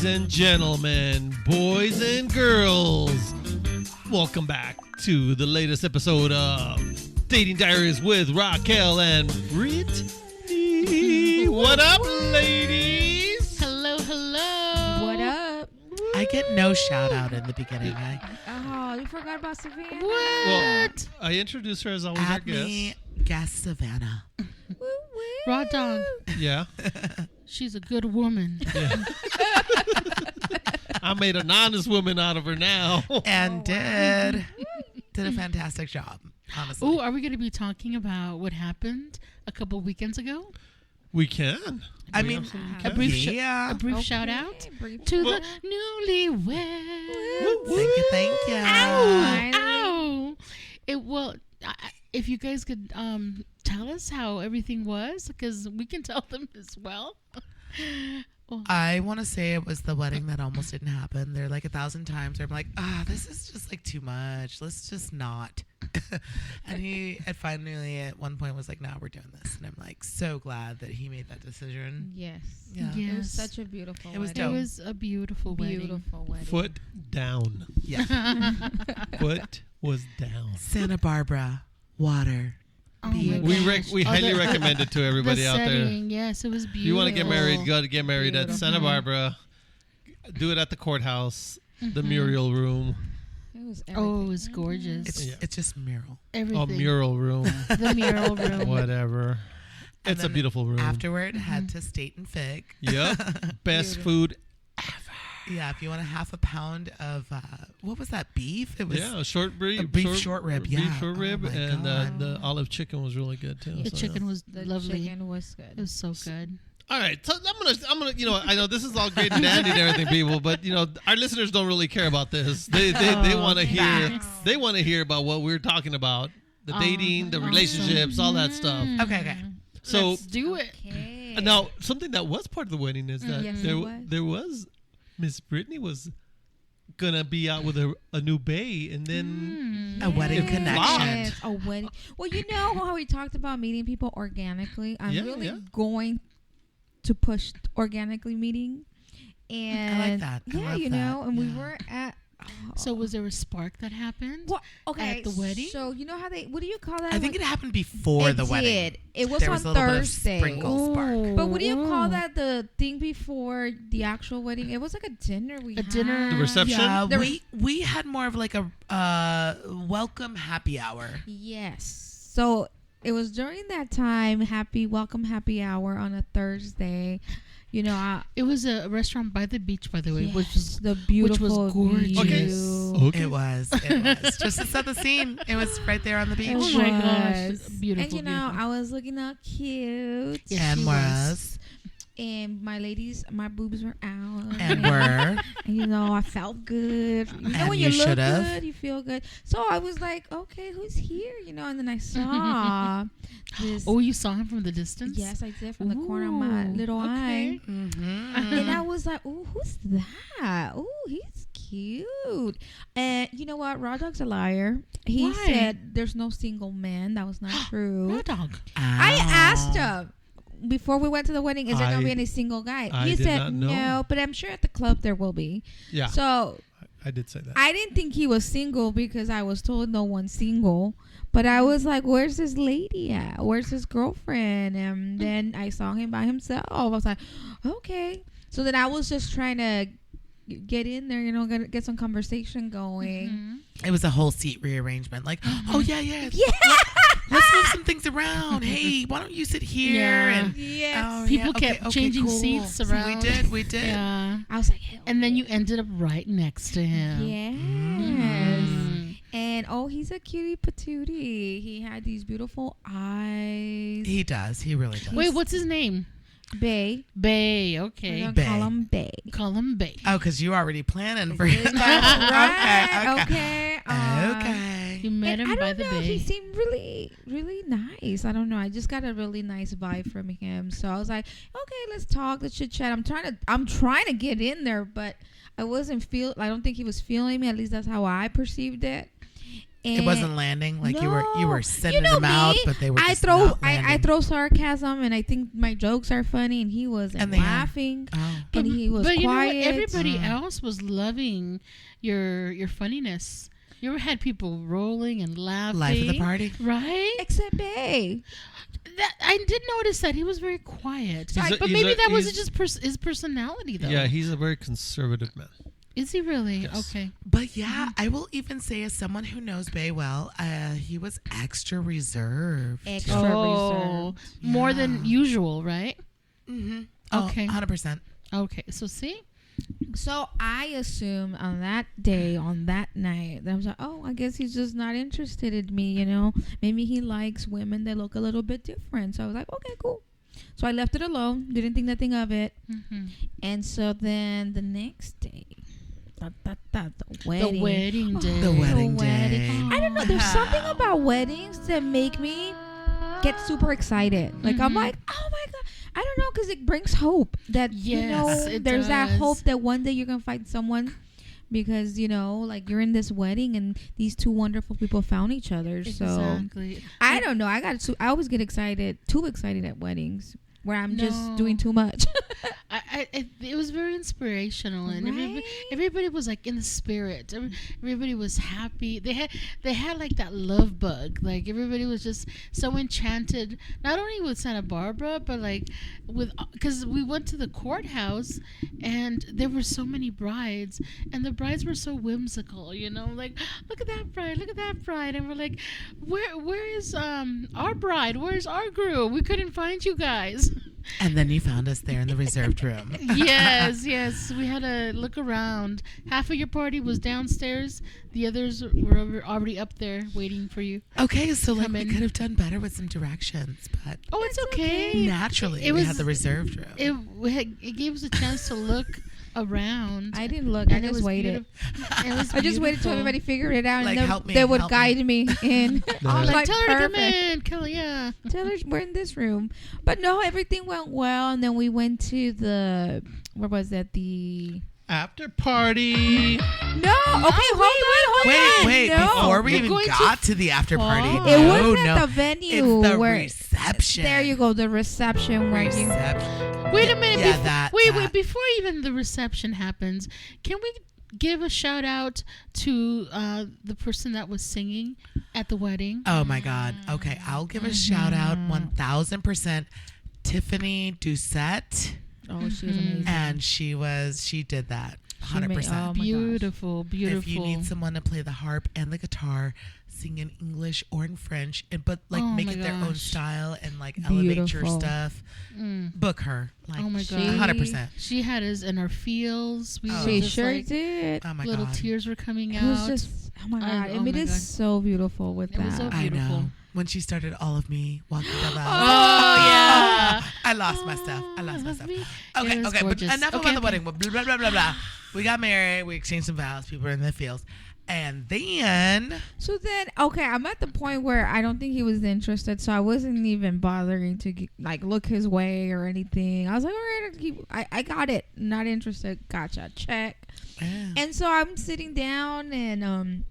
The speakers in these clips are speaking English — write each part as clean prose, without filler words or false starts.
Ladies and gentlemen, boys and girls, welcome back to the latest episode of Dating Diaries with Raquel and Britknee. What up, ladies? Hello, hello. What up? I get no shout out in the beginning. Oh, you forgot about Savannah? What? Well, I introduced her as always our Add me, guest Savannah. Raw dog. Yeah. She's a good woman. Yeah. I made an honest woman out of her now. And did a fantastic job, honestly. Oh, are we going to be talking about what happened a couple weekends ago? We can. I We mean, absolutely A can. brief, yeah. a brief Okay, shout out brief to Well- the newlyweds. Thank you. Ow! Ow! If you guys could tell us how everything was, because we can tell them as well. Well, I want to say it was the wedding that almost didn't happen. They're like 1,000 times where I'm like, this is just like too much. Let's just not. And he finally at one point was like, no, we're doing this. And I'm like, so glad that he made that decision. Yes. Yeah. Yes. It was such a beautiful It was wedding. it dope. was a beautiful wedding. Beautiful wedding. Foot down. Yeah. Foot was down. Santa Barbara, water. Oh my Beautiful. We gosh. highly the- recommend it to everybody the out there. setting, yes, it was beautiful. If you want to get married, go to get married at Beautiful. Santa Barbara. Do it at the courthouse, the Mhm. Muriel Room. It was Oh, it was gorgeous. It's just mural. Everything. Oh, mural room. The mural room. Whatever. And It's a then beautiful room. Afterward, had to State and Fig. Yep. Best Beautiful. food. Yeah, if you want a half a pound of what was that, beef? It was Yeah, short rib. a beef short rib, Beef yeah. short Oh rib, my and God. the olive chicken was really good too. The so, chicken yeah. was The lovely. chicken was good. It was so good. All right, so I'm gonna, I know this is all great and dandy and everything, people, but our listeners don't really care about this. They want to hear, Facts. they want to hear about what we're talking about, the dating, the awesome. relationships, all that stuff. Okay. So Let's do it. Okay. now something that was part of the wedding is that Yes, there it was. there was Miss Brittany was gonna be out with a new bae, and then A wedding Yes, connection. a wedding. Well, you know how we talked about meeting people organically? I'm Yeah, really yeah. going to push organically meeting. And I like that. I Yeah, love you know, that. and we Yeah. were at. So was there a spark that happened? Well, okay. at the wedding? So you know how what do you call that? I think it happened before the wedding. Did. It was There on was a little bit of Thursday. sprinkle spark. But what do you call Oh. that? The thing before the actual wedding? It was like a dinner we had. dinner. The reception? Yeah, There we had more of like a welcome happy hour. Yes. So it was during that time, welcome happy hour on a Thursday. You know, It was a restaurant by the beach, by the way, which was the beautiful gorgeous. view. Okay. It was. Just to set the scene. It was right there on the beach. It oh my gosh, was. beautiful. And you know, beautiful. I was looking all cute. Yes, And she was. And my boobs were out. And were. And you know, I felt good. You know, And when you you look should've. good, you feel good. So I was like, okay, who's here? You know, and then I saw this. Oh, you saw him from the distance? Yes, I did from the corner of my little eye. Mm-hmm. And I was like, oh, who's that? Oh, he's cute. And you know what? Raw Dog's a liar. He Why? said there's no single man. That was not true. Raw dog. I asked him before we went to the wedding, is there going to be I- any single guy? I He did said not know. no, but I'm sure at the club there will be. Yeah, So I did say that. I didn't think he was single because I was told no one's single. But I was like, where's this lady at? Where's his girlfriend? And then I saw him by himself. I was like, okay. So then I was just trying to get in there, you know, get some conversation going. Mhm. It was a whole seat rearrangement. Like, oh, yeah. Yeah. Let's move some things around. Hey, why don't you sit here? Yeah. And Yes. oh, People yeah, kept changing seats So around. We did. Yeah. I was like, hell And then you ended up right next to him. yes. Mm. And he's a cutie patootie. He had these beautiful eyes. He does. He really does. Wait, what's his name? Bay. Bay. We're Okay. gonna Bay. call him Bay. Call him Bay. Oh, because you already planning for That's right. Okay. Okay. Okay. You met And him I by don't the know. He bay. seemed really, really nice. I don't know. I just got a really nice vibe from him. So I was like, okay, let's talk. Let's chit chat. I'm trying to get in there, but I don't think he was feeling me. At least that's how I perceived it. It wasn't landing. Like you were sending know them out, me. but they were I just throw not I landing. throw sarcasm, and I think my jokes are funny, and he wasn't And they are. laughing, Oh. and he was But you know what? quiet. Everybody else was loving your funniness. You ever had people rolling and laughing? Life of the party. Right? Except Bay. That I did notice that he was very quiet. He's a- But he's maybe a- that wasn't he's- just his personality, though. Yeah, he's a very conservative man. Is he really? Yes. Okay. But yeah, I will even say, as someone who knows Bay well, he was extra reserved. Extra reserved. More than Yeah. usual, right? Mm-hmm. Okay. 100%. Okay. So see, So I assume on that day, on that night, that I was like, oh, I guess he's just not interested in me, you know. Maybe he likes women that look a little bit different. So I was like, okay, cool. So I left it alone. Didn't think nothing of it. mm-hmm. And so then the next day, the wedding. the wedding day. The wedding wedding. day. I don't know. There's something about weddings that make me get super excited. Like I'm Mhm. like, oh my god. I don't know, because it brings hope that Yes, it there's that does. hope that one day you're gonna find someone, because like you're in this wedding and these two wonderful people found each other. So Exactly. I don't know. I always get too excited at weddings where I'm just doing too much. It was very inspirational, and Right? everybody was like in the spirit. Everybody was happy. They had like that love bug. Like everybody was just so enchanted, not only with Santa Barbara, but like because we went to the courthouse, and there were so many brides, and the brides were so whimsical. Like look at that bride, and we're like, where is our bride? Where's our groom? We couldn't find you guys. And then you found us there in the reserved room. Yes. We had to look around. Half of your party was downstairs. The others were already up there waiting for you. Okay, so like Come we in. could have done better with some directions, but Oh, it's okay. naturally It we was- had the reserved room. It gave us a chance to look around. I didn't look. I and it just was waited. beautif- it was I just waited till beautiful. everybody figured it out, Like, and help me, they would help me. guide me in. I'm Like, like, Tell her to come perfect. in, Kelly. Yeah. Tell her we're in this room. But no, everything went well. And then we went to where was that? After party. No, okay, hold on. Wait, no. before we You're even going got to the after party. far. It no, wasn't no. at the venue. It's the where, reception. There you go, the reception where you. Reception. Wait a minute. Yeah, befo- that. wait. that. Before even the reception happens, can we give a shout out to the person that was singing at the wedding? Oh my God. Okay, I'll give a shout out 1000%. Tiffany Doucette, Oh, she was amazing. and she did that 100%. Oh my gosh. Beautiful. If you need someone to play the harp and the guitar, sing in English or in French, and Oh make my it their own gosh. style and like elevate your Beautiful. stuff, book her. Like, Oh my she- God. 100%. She had us in our feels. We Oh. were She just sure like, did. Oh my little God. tears were coming It was out. just, oh my God. Oh I mean, my it's God. so beautiful with It was so that. I beautiful. know. When she started All of Me, walking down the Oh, aisle. yeah. I lost my stuff. I lost my Love stuff. me. Okay, It was okay, but gorgeous. enough Okay, about the okay. wedding. Blah, blah, blah, blah, blah. We got married. We exchanged some vows. People were in the fields. And then, So then, okay, I'm at the point where I don't think he was interested, so I wasn't even bothering to look his way or anything. I was like, all right, I got it. Not interested. Gotcha. Check. yeah. And so I'm sitting down and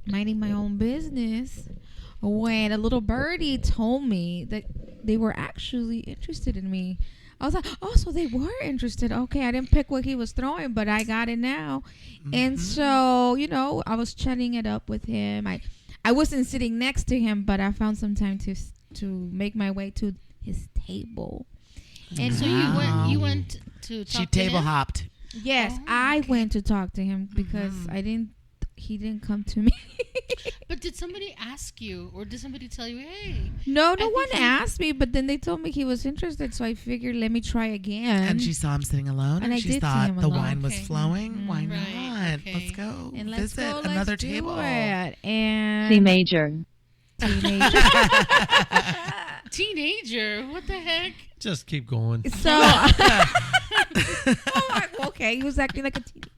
minding my own business when a little birdie told me that they were actually interested in me. I was like, oh, so they were interested. Okay, I didn't pick what he was throwing, but I got it now. And so, I was chatting it up with him. I wasn't sitting next to him, but I found some time to make my way to his table. And So Wow. you went to talk She to table him? hopped. yes, Oh, I went to talk to him because he didn't come to me. But did somebody ask you, or did somebody tell you, hey? No think one he- asked me, but then they told me he was interested, so I figured let me try again. And she saw him sitting alone, And and I she did see thought him the alone. wine was Okay. flowing. Why Right, not? okay. Let's go and let's visit go, another let's table. do it. And C major. teenager. Teenager? What the heck? Just keep going. So, okay, he was acting like a teenager.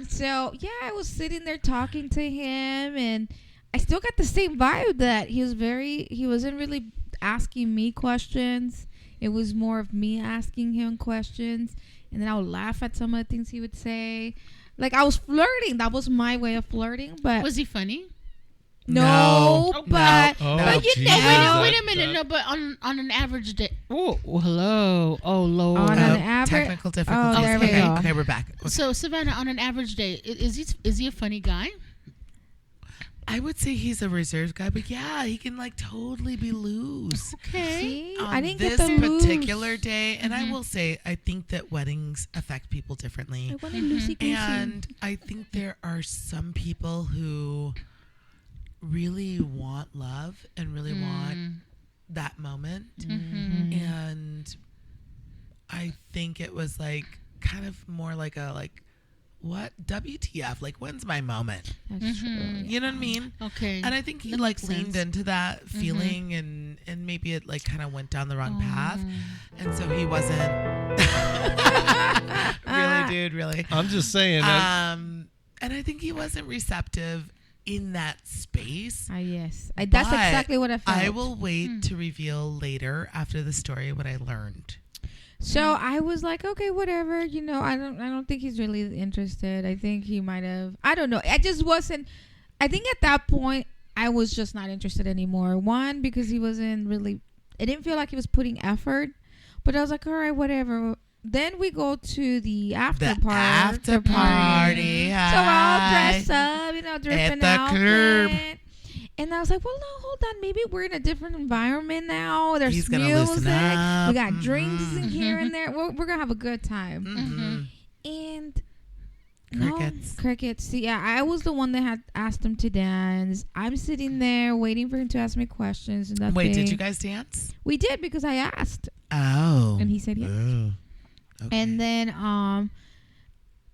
So yeah, I was sitting there talking to him, and I still got the same vibe that he wasn't really asking me questions. It was more of me asking him questions, and then I would laugh at some of the things he would say. Like I was flirting. That was my way of flirting. But Was he funny? no, No. but Oh, but you Jesus. know, Wait a minute. No, but on an average day. Oh, hello. Oh, Lord. On an Oh, average. technical difficulties. Oh, there we okay. go. Okay, we're back. Okay. So Savannah, on an average day, is he a funny guy? I would say he's a reserved guy, but yeah, he can like totally be loose. Okay. See, On I didn't this get the particular loose. day, and I will say, I think that weddings affect people differently. I wanted loosey goosey. And I think there are some people who really want love and really want that moment. And I think it was like kind of more like a what WTF? Like, when's my moment? That's true. You know what I mean? Okay. And I think he That like makes leaned sense. into that feeling and maybe it like kind of went down the wrong path. And so he wasn't really, dude, really. I'm just saying. And I think he wasn't receptive in that space. Yes, that's But exactly what I felt. I will wait to reveal later after the story what I learned. So I was like, okay, whatever. You know, I don't think he's really interested. I think he might have. I don't know. I just wasn't. I think at that point I was just not interested anymore. One, because he wasn't really. It didn't feel like he was putting effort. But I was like, all right, whatever. Then we go to the after The party. after party. So we're all dressed up, you know, different the curb. outfit. And I was like, well, no, hold on. Maybe we're in a different environment now. There's He's gonna music. loosen up. We got drinks in here and there. We're going to have a good time. Mhm. And Crickets. no, crickets. See, yeah, I was the one that had asked him to dance. I'm sitting there waiting for him to ask me questions. And Wait, did nothing. you guys dance? We did because I asked. Oh. And he said yes. Oh. Okay.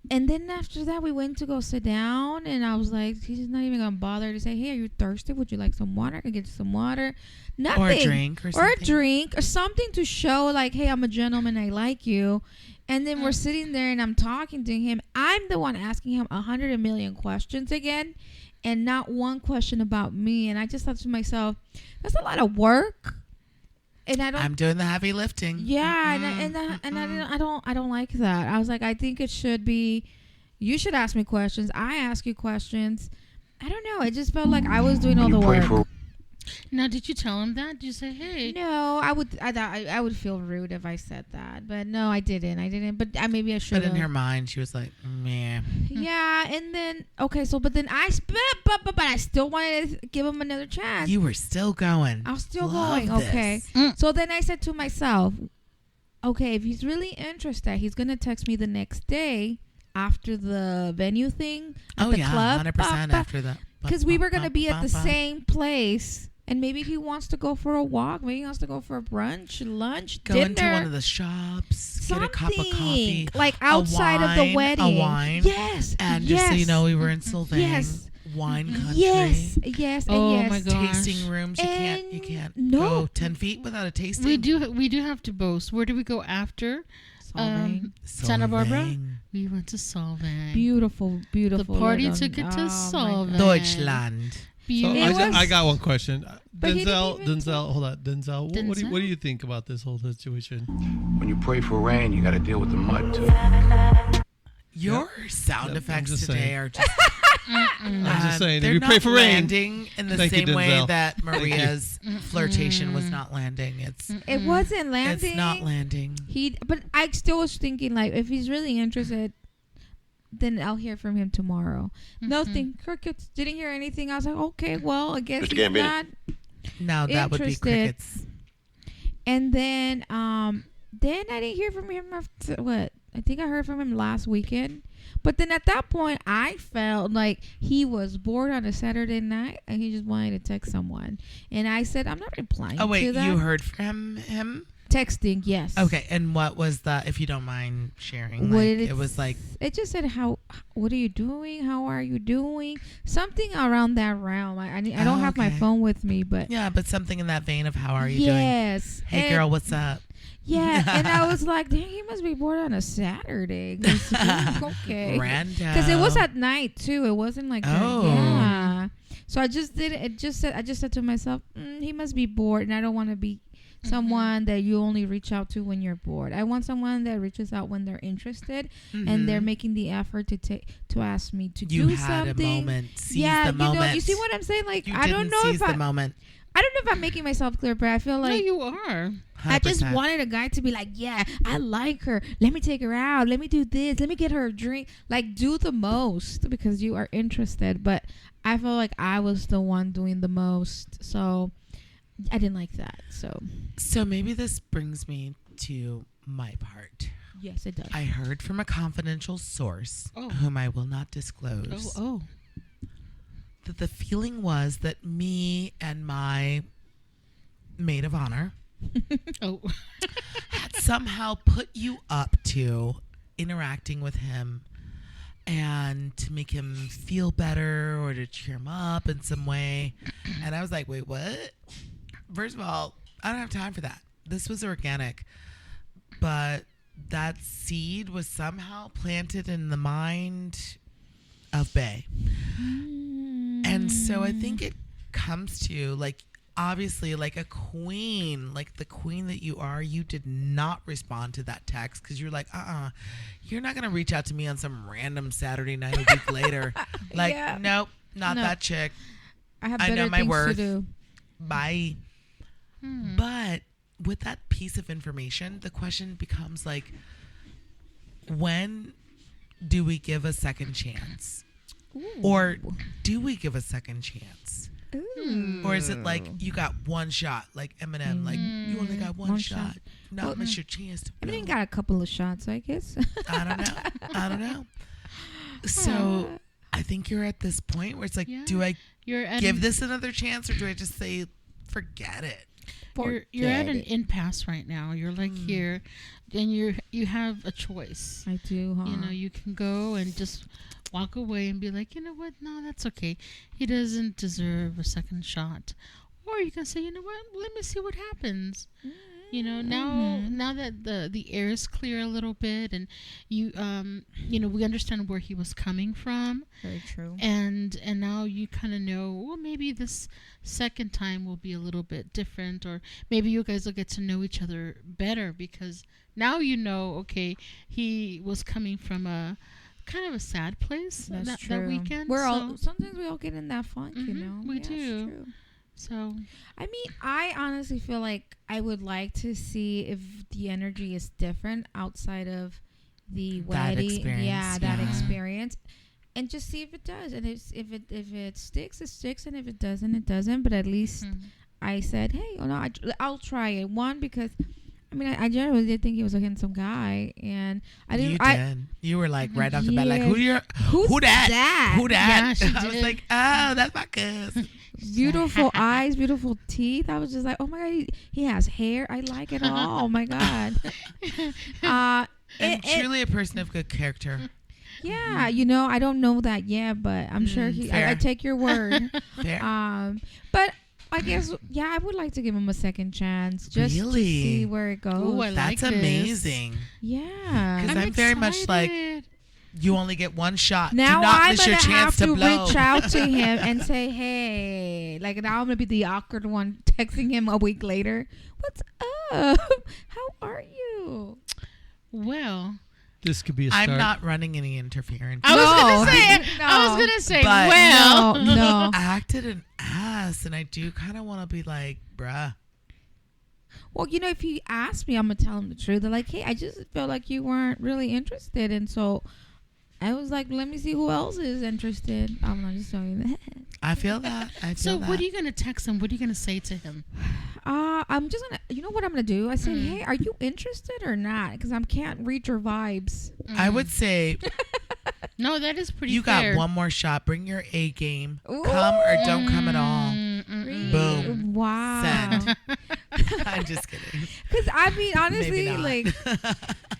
And then after that, we went to go sit down, and I was like, he's not even gonna bother to say, "Hey, are you thirsty? Would you like some water? I can get you some water." Nothing. Or a drink or Or something. a drink or something to show, like, "Hey, I'm a gentleman. I like you." And then we're sitting there, and I'm talking to him. I'm the one asking him 100 million questions again, and not one question about me. And I just thought to myself, that's a lot of work. And I don't. I'm doing the heavy lifting. Yeah, and I don't like that. I was like, I think it should be, you should ask me questions. I ask you questions. I don't know. It just felt like I was doing all the work. Now, did you tell him that? Did you say, hey? No, I would feel rude if I said that, but no, I didn't. But maybe I should. But in her mind, she was like, meh. Yeah, and then okay, so but then I but I still wanted to give him another chance. You were still going. I was still Love going. this. Okay. So then I said to myself, okay, if he's really interested, he's going to text me the next day after the venue thing at Oh, the yeah, club. 100% after that. Because we were going to be at the same place. And maybe he wants to go for a walk. Maybe he wants to go for a brunch, lunch, Go dinner. into one of the shops, get a cup of coffee. Like outside of the wedding. A wine. Yes. And yes. just so you know, we were in Sylvain. Yes. Wine country. Yes. Yes. And Oh, yes. my God. Tasting rooms. You And can't no. go 10 feet without a tasting. We do have to boast. Where did we go after? Santa Barbara? Solvang. We went to Solvang. Beautiful, beautiful. The party little- took it to oh, my Solvang. God. Deutschland. So Beautiful. I got one question. But he didn't even Hold on. Denzel, what do Denzel? you think about this whole situation? When you pray for rain, you got to deal with the mud too. Your sound Yep, I'm effects just today saying. are just. I'm just saying, if they're you pray not for rain. landing in the Thank you, same way Denzel. that Maria's flirtation was not landing. It wasn't landing. It's not landing. But I still was thinking, like, if he's really interested, then I'll hear from him tomorrow. Nothing. Crickets. Didn't hear anything. I was like, okay, well, I guess Mr. he's Gambini. not. No, that would be Interested. crickets. And then I didn't hear from him after what? I think I heard from him last weekend. But then at that point, I felt like he was bored on a Saturday night and he just wanted to text someone. And I said, I'm not replying Oh wait, to that. you heard from him? Texting, yes. Okay, and what was the? If you don't mind sharing, What like, did it was like. It just said, what are you doing? How are you doing? Something around that realm. I don't have my Okay. phone with me, but Yeah, but something in that vein of how are you doing? yes. Hey And- girl, what's up? Yeah, and I was like, dang, he must be bored on a Saturday. 'Cause, okay. Random. Because it was at night too. It wasn't like Oh. yeah. So I just did it. I just said to myself, he must be bored, and I don't want to be someone that you only reach out to when you're bored. I want someone that reaches out when they're interested and they're making the effort to ask me to You do had something. a moment. Seize Yeah, the moment. you see what I'm saying? Like, You I don't didn't know seize if the moment. I don't know if I'm making myself clear, but I feel No, like you are. I just 100%. wanted a guy to be like, yeah, I like her. Let me take her out. Let me do this. Let me get her a drink. Like, do the most because you are interested. But I felt like I was the one doing the most. So I didn't like that. So maybe this brings me to my part. Yes, it does. I heard from a confidential source, whom I will not disclose, that the feeling was that me and my maid of honor had somehow put you up to interacting with him and to make him feel better or to cheer him up in some way. And I was like, wait, what? First of all, I don't have time for that. This was organic. But that seed was somehow planted in the mind of Bay. And so I think it comes to, like, obviously, like a queen, like the queen that you are, you did not respond to that text because you're like, you're not going to reach out to me on some random Saturday night a week later. Like, nope, not that chick. I I know better my things worth. to do. Bye. But with that piece of information, the question becomes like, when do we give a second chance? Or do we give a second chance? Or is it like you got one shot, like Eminem, like you only got one shot, not miss your chance to I blow. mean, got a couple of shots, I guess. I don't know. So I think you're at this point where it's like, do I give this another chance, or do I just say, forget it? You're at an impasse right now. You're like here, and you have a choice. I do, huh? You know, you can go and just walk away and be like, you know what? No, that's okay. He doesn't deserve a second shot. Or you can say, you know what? Let me see what happens. You know, now that the air is clear a little bit, and you know, we understand where he was coming from. Very true. And now you kind of know, well, maybe this second time will be a little bit different, or maybe you guys will get to know each other better because now you know, okay, he was coming from a kind of a sad place that weekend. Sometimes we all get in that funk, you know. We do. True. So, I mean, I honestly feel like I would like to see if the energy is different outside of the wedding. That experience, and just see if it does. And if it sticks, it sticks, and if it doesn't, it doesn't. But at least I said, hey, I'll try it. One, because I mean, I generally did think he was a handsome guy, and I didn't. You were like right off the bat, like, who that? that? Who that? Yeah, I was like, oh, that's my cousin. Beautiful eyes, beautiful teeth. I was just like, oh my god, he has hair. I like it all. Oh my god. And truly a person of good character. Yeah, you know, I don't know that yet, but I'm sure I take your word. Fair. But I guess, I would like to give him a second chance just to see where it goes. Ooh, that's amazing. Yeah. Because I'm very much like, you only get one shot. Now do not I'm miss your gonna chance have to blow. reach out to him and say, hey, like now I'm gonna be the awkward one texting him a week later. What's up? How are you? Well, this could be a start. I'm not running any interference. I was gonna say, But well, no. I acted an ass, and I do kind of want to be like, bruh. Well, you know, if he asks me, I'm gonna tell him the truth. They're like, hey, I just felt like you weren't really interested, and so I was like, let me see who else is interested. I'm not just telling you that. I feel that. So what are you going to text him? What are you going to say to him? I'm just going to, you know what I'm going to do? I said, hey, are you interested or not? Because I can't read your vibes. I would say, no, that is pretty you fair. got one more shot. Bring your A game. Ooh. Come or don't come at all. Boom. Wow. Send. I'm just kidding. Because I mean, honestly, like,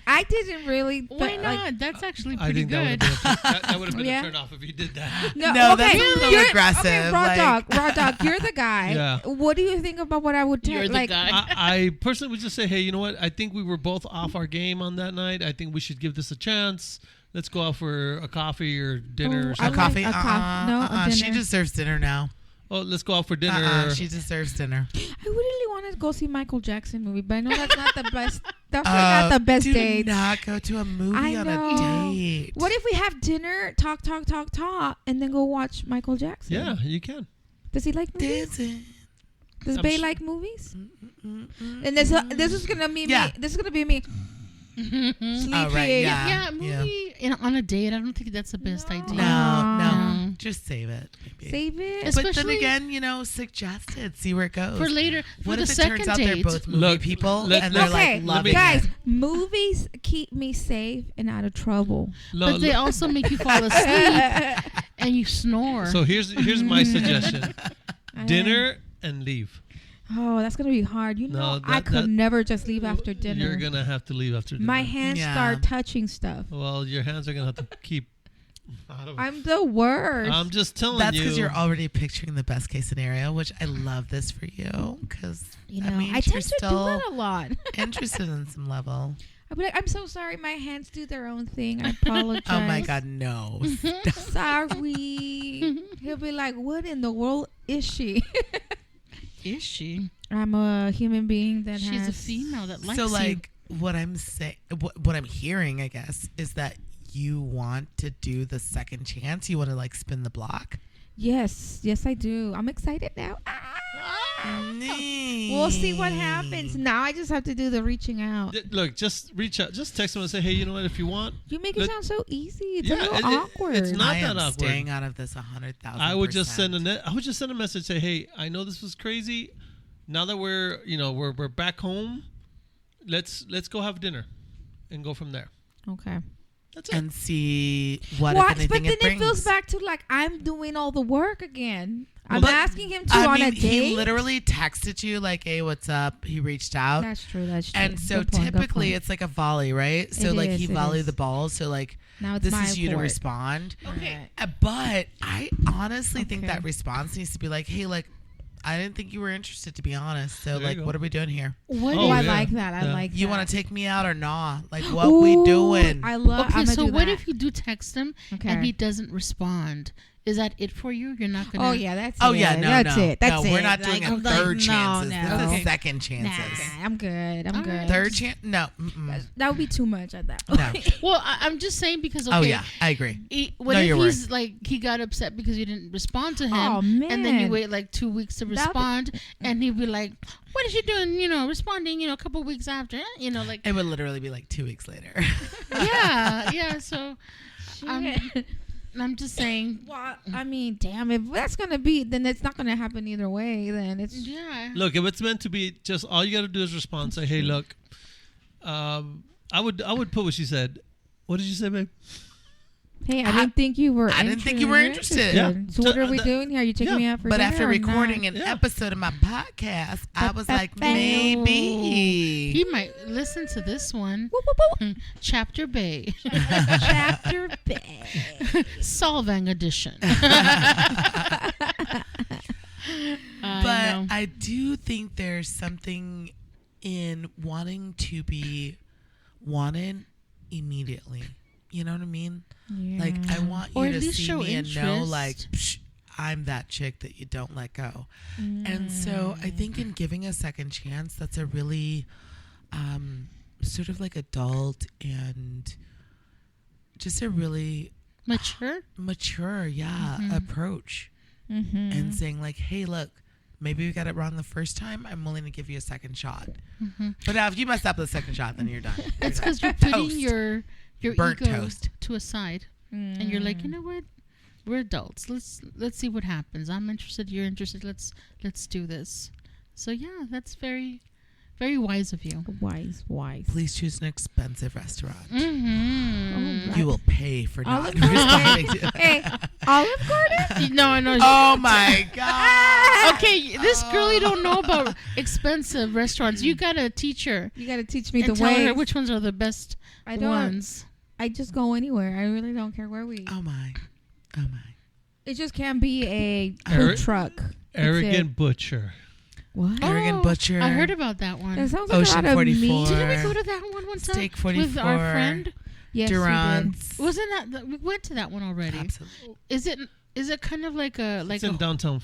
I didn't really. Why not? That's actually I pretty think good. that would have been a turn off if you did that. No, that's a little aggressive. Okay, raw dog, you're the guy. Yeah. What do you think about what I would tell? You're the like, guy. I personally would just say, hey, you know what? I think we were both off our game on that night. I think we should give this a chance. Let's go out for a coffee or dinner or A something. coffee? No, a dinner. She deserves dinner now. Oh, let's go out for dinner. She deserves dinner. I really want to go see Michael Jackson movie, but I know that's not the best. That's not the best do date. not go to a movie I on know. a date. What if we have dinner, talk, and then go watch Michael Jackson? Yeah, you can. Does he like movies? Dancing. Does I'm Bay s- like movies? And this is gonna be Yeah. me. This is gonna be me. Sleepy. Oh, right, yeah. Yeah, movie on a date. I don't think that's the best idea. No. Just save it. Maybe. Save it. It's- But then Especially- again, suggest it. See where it goes. For later, for What the if it second turns out date. they're both movie Look, people let- and they're okay, like loving guys, it? movies keep me safe and out of trouble. No, But they also make you fall asleep and you snore. so here's my suggestion: dinner and leave. Oh, that's gonna be hard. You No, know, I that- could that- never just leave after dinner. You're gonna have to leave after dinner. My hands Yeah. start touching stuff. Well, your hands are gonna have to keep. Out of, I'm the worst. I'm just telling That's you. because you're already picturing the best case scenario, which I love this for you because you know, that means I you're tend to do still that a lot. interested in some level. I'll be like, I'm so sorry. My hands do their own thing. I apologize. Oh my God, no. Sorry. He'll be like, what in the world is she? Is she? I'm a human being that She's has... a female that likes So you. like what I'm saying, what I'm hearing, I guess, is that you want to do the second chance. You want to like spin the block. Yes, I do. I'm excited now. We'll see what happens. Now I just have to do the reaching out. Look, just reach out, just text them and say, hey, you know what? If you want, You make it Let- sound so easy. It's Yeah, a little it- awkward. it's not I that am awkward. staying out of this 100,000%. I would just send a message, say, hey, I know this was crazy. Now that we're back home, let's go have dinner, and go from there. Okay. That's it. and see what if What? anything But then it brings. it feels back to like I'm doing all the work again. I'm But, asking him to I on mean, a date. he literally texted you like, "Hey, what's up?" He reached out, That's true. That's true. and so Good point, good typically point. it's like a volley, right? So It like is, he it volleyed is. the ball. So like now it's this my is you to court. respond. Okay. But I honestly think Okay. that response needs to be like, "Hey, like I didn't think you were interested, to be honest. So There you like, go. what are we doing here? What? Oh, I yeah. like that. I Yeah. like. You that. want to take me out or not? Like, what we doing?" I love. Okay, I'm so do what that. if you do text him Okay. and he doesn't respond? Is that it for you? You're not gonna. Oh yeah, that's. Oh it. yeah, no, that's no, it. That's no. it. We're not doing Like, a I'm third like, chances. No, This no. is second Nah, chances. I'm good. I'm All good. right. Third chance? No. Mm-mm. That would be too much at that No. point. Well, I'm just saying because okay. Oh yeah, I agree. What No, if you're he's like he got upset because you didn't respond to him, Oh, and then you man. wait like 2 weeks to That'd be- respond, and he'd be like, "What is you doing? Responding? A couple weeks after, like It would literally be like 2 weeks later. yeah." So Shit. I'm just saying, Well, I mean, damn, if that's gonna be, then it's not gonna happen either way. Then it's yeah. Look, if it's meant to be, just all you got to do is respond. Say, hey, look, I would put what she said. What did you say, babe? hey, I didn't think you were. I didn't think you were interested. Yeah. So what are we doing here? You taking me out for But dinner after or recording not? an Yeah. episode of my podcast, I was like, Ba-ba-ba. maybe. He might listen to this one. Whoop, whoop, whoop. Chapter Bay, Chapter B. Solvang edition. But I do think there's something in wanting to be wanted immediately. You know what I mean? Like, I want Or you at to least see show me and know, interest. like, Psh, I'm that chick that you don't let go. And so I think in giving a second chance, that's a really sort of like adult and just a really mature. mature, approach. Mm-hmm. And saying like, hey, look, maybe we got it wrong the first time. I'm willing to give you a second shot. But now if you mess up the second shot, then you're done. It's because you're Toast. putting your Burnt ego toast. to a side, and you're like, you know what? We're adults. Let's see what happens. I'm interested. You're interested. Let's do this. So yeah, that's very, very wise of you. Wise. Please choose an expensive restaurant. Mm-hmm. You will pay for not Olive Garden. responding to Hey, Olive Garden. No, I know. Oh my God. Okay, this girl you don't know about expensive restaurants. You gotta teach her You gotta teach me and the tell way. her which ones are the best I don't. ones. I just go anywhere. I really don't care where we eat. Oh my. Oh my. It just can't be a Eric- food truck. That's Arrogant butcher. What? Arrogant Butcher. I heard about that one. That sounds like Ocean a lot 44. of meat. Didn't we go to that one time Steak with our 44. friend? Yes, we did. Durant's. Wasn't that we went to that one already? Absolutely. Is it kind of like a It's in downtown.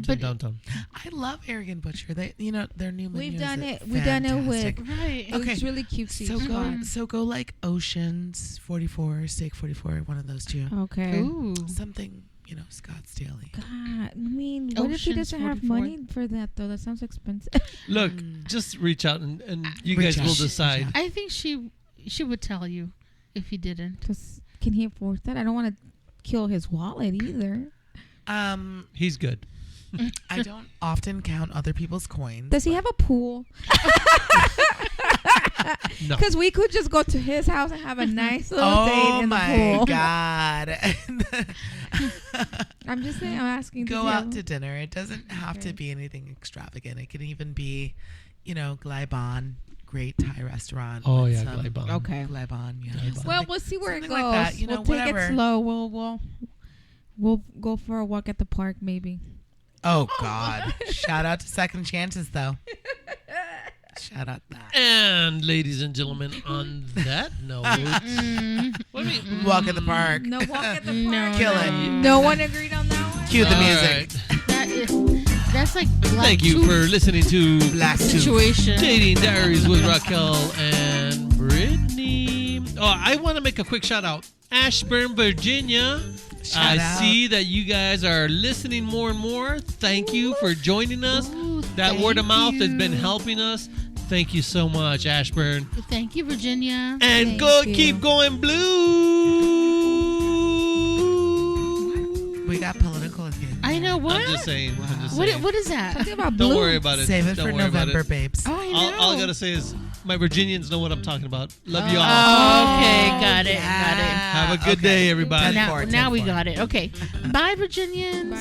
But downtown. I love Arrogant Butcher. They, their new menu. We've done is it. We've done it with. fantastic. right. It Okay. was really cutesy. So go like Oceans 44, Steak 44, one of those two. Okay. Ooh. Something, Scottsdale-y. God, I mean, what if he Ocean's doesn't have 44. money for that though? That sounds expensive. Look, just reach out and you Reach guys out. will decide. Reach I think she would tell you if he didn't. Because can he afford that? I don't want to kill his wallet either. He's good. I don't often count other people's coins. Does he have a pool? No. Because we could just go to his house and have a nice little date Oh in the my pool. God. I'm just saying, I'm asking. Go out to dinner. It doesn't have to Okay. be anything extravagant. It can even be, Glyban, great Thai restaurant. Oh, with yeah, some- Glyban. Okay. Glyban, Well, something- we'll see where it something goes. like that, we'll take whatever. it slow. We'll go for a walk at the park, maybe. Oh, God. Shout out to Second Chances, though. Shout out that. And ladies and gentlemen, on that note, Walk at the park. No walk at the park. No, Kill it. No one agreed on that one. Cue the all music. right. That's like black Thank you tooth for listening to Black Tooth. situation. Dating Diaries with Raquel and Brittany. Oh, I want to make a quick shout out. Ashburn, Virginia. Shout I out. see that you guys are listening more and more. Thank you for joining us. Ooh, That word of mouth has been you. helping us. Thank you so much, Ashburn. Thank you, Virginia. And Thank go you. keep going blue. We got political again. I know what. I'm just saying. I'm just What? saying. What is that? Something about Don't blue. worry about it. Save it Don't for worry about November, it. babes. Oh, I know. All I gotta say is my Virginians know what I'm talking about. Love you all. Okay, got it. Have a good day, everybody. Now, 10-4, now we 10-4. got it. Okay. Bye, Virginians.